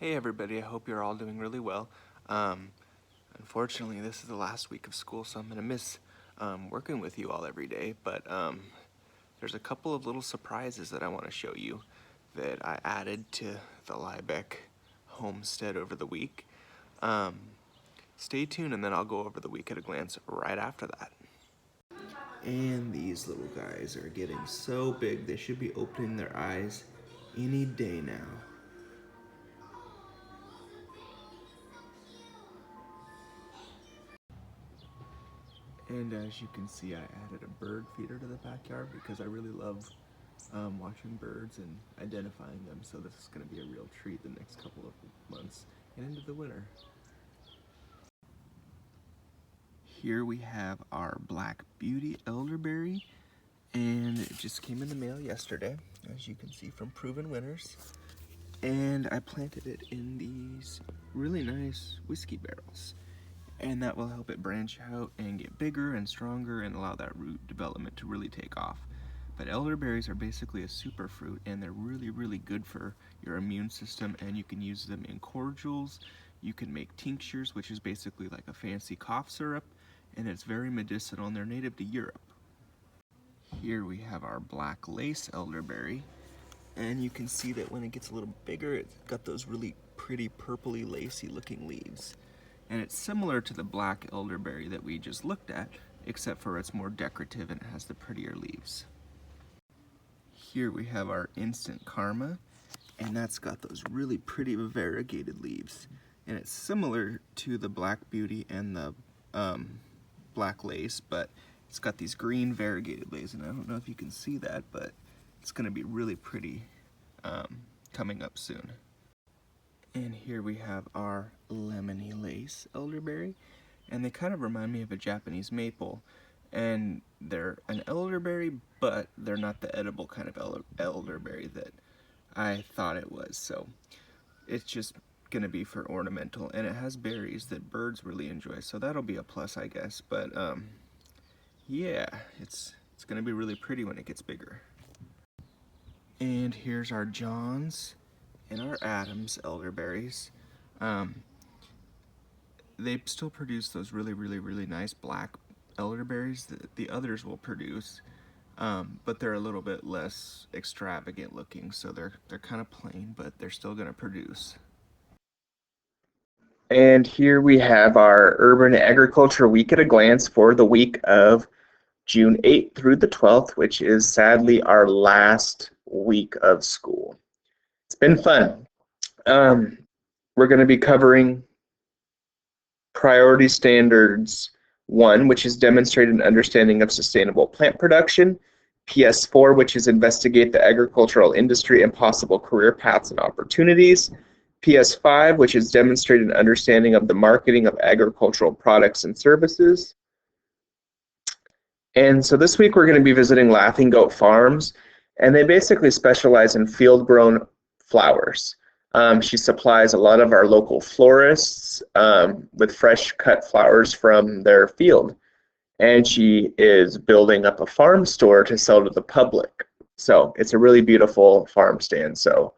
Hey everybody, I hope you're all doing really well. Um, Unfortunately, this is the last week of school, so I'm going to miss working with you all every day, but there's a couple of little surprises that I want to show you that I added to the Liebeck homestead over the week. Um, Stay tuned and then I'll go over the week at a glance right after that. And these little guys are getting so big, they should be opening their eyes any day now. And as you can see, I added a bird feeder to the backyard because I really love watching birds and identifying them. So this is going to be a real treat the next couple of months and into the winter. Here we have our Black Beauty elderberry, and it just came in the mail yesterday, as you can see from Proven Winners. And I planted it in these really nice whiskey barrels. And that will help it branch out and get bigger and stronger and allow that root development to really take off. But elderberries are basically a superfruit, and they're really good for your immune system, and you can use them in cordials. You can make tinctures, which is basically like a fancy cough syrup, and it's very medicinal, and they're native to Europe. Here we have our black lace elderberry, and you can see that when it gets a little bigger, it's got those really pretty purpley lacy looking leaves. And it's similar to the black elderberry that we just looked at, except for it's more decorative and it has the prettier leaves. Here we have our instant karma, and that's got those really pretty variegated leaves. And it's similar to the black beauty and the black lace, but it's got these green variegated leaves, and I don't know if you can see that, but it's going to be really pretty coming up soon. And here we have our lemony lace elderberry, and they kind of remind me of a Japanese maple, and they're an elderberry, but they're not the edible kind of elderberry that I thought it was. So it's just gonna be for ornamental, and it has berries that birds really enjoy, so that'll be a plus, I guess. But yeah, it's gonna be really pretty when it gets bigger. And here's our Johns and our Adams elderberries. They still produce those really nice black elderberries that the others will produce, but they're a little bit less extravagant looking, so they're kind of plain, but they're still going to produce. And here we have our Urban Agriculture Week at a glance for the week of June 8th through the 12th, which is sadly our last week of school. It's been fun. We're going to be covering Priority Standards 1, which is Demonstrate an Understanding of Sustainable Plant Production, PS4, which is Investigate the Agricultural Industry and Possible Career Paths and Opportunities, PS5, which is Demonstrate an Understanding of the Marketing of Agricultural Products and Services. And so this week we're going to be visiting Laughing Goat Farms, and they basically specialize in field-grown flowers. She supplies a lot of our local florists with fresh cut flowers from their field. And she is building up a farm store to sell to the public. So it's a really beautiful farm stand. So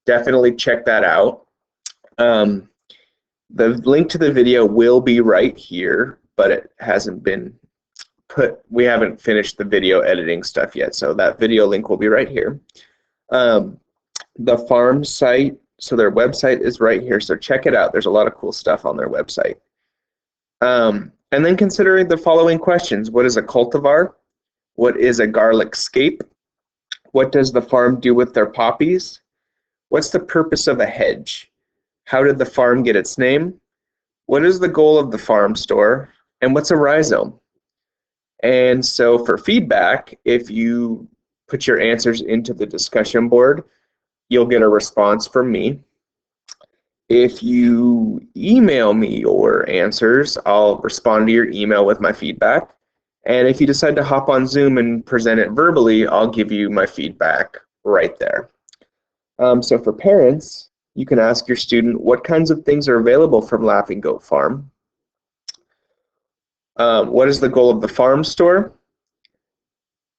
definitely check that out. The link to the video will be right here, but it hasn't been we haven't finished the video editing stuff yet. So that video link will be right here. The farm site, so their website is right here. So check it out. There's a lot of cool stuff on their website. And then considering the following questions. What is a cultivar? What is a garlic scape? What does the farm do with their poppies? What's the purpose of a hedge? How did the farm get its name? What is the goal of the farm store? And what's a rhizome? And so for feedback, if you put your answers into the discussion board, you'll get a response from me. If you email me your answers, I'll respond to your email with my feedback. And if you decide to hop on Zoom and present it verbally, I'll give you my feedback right there. So for parents, you can ask your student what kinds of things are available from Laughing Goat Farm. What is the goal of the farm store?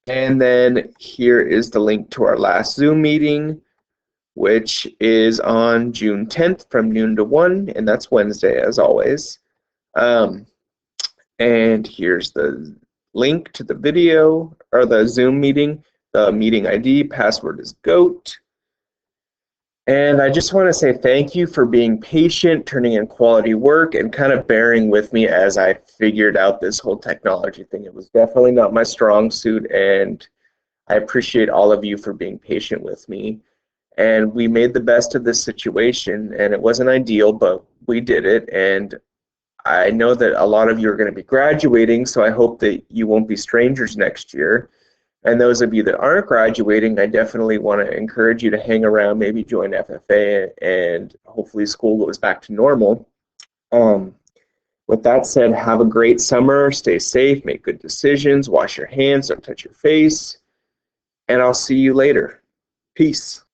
And then here is the link to our last Zoom meeting. which is on June 10th from noon to 1, and that's Wednesday as always. And here's the link to the video or the Zoom meeting. The meeting ID, password is GOAT. And I just want to say thank you for being patient, turning in quality work, and kind of bearing with me as I figured out this whole technology thing. It was definitely not my strong suit, and I appreciate all of you for being patient with me. And we made the best of this situation, and it wasn't ideal, but we did it. And I know that a lot of you are going to be graduating, so I hope that you won't be strangers next year. And those of you that aren't graduating, I definitely want to encourage you to hang around, maybe join FFA, and hopefully school goes back to normal. With that said, have a great summer, stay safe, make good decisions, wash your hands, don't touch your face, and I'll see you later. Peace.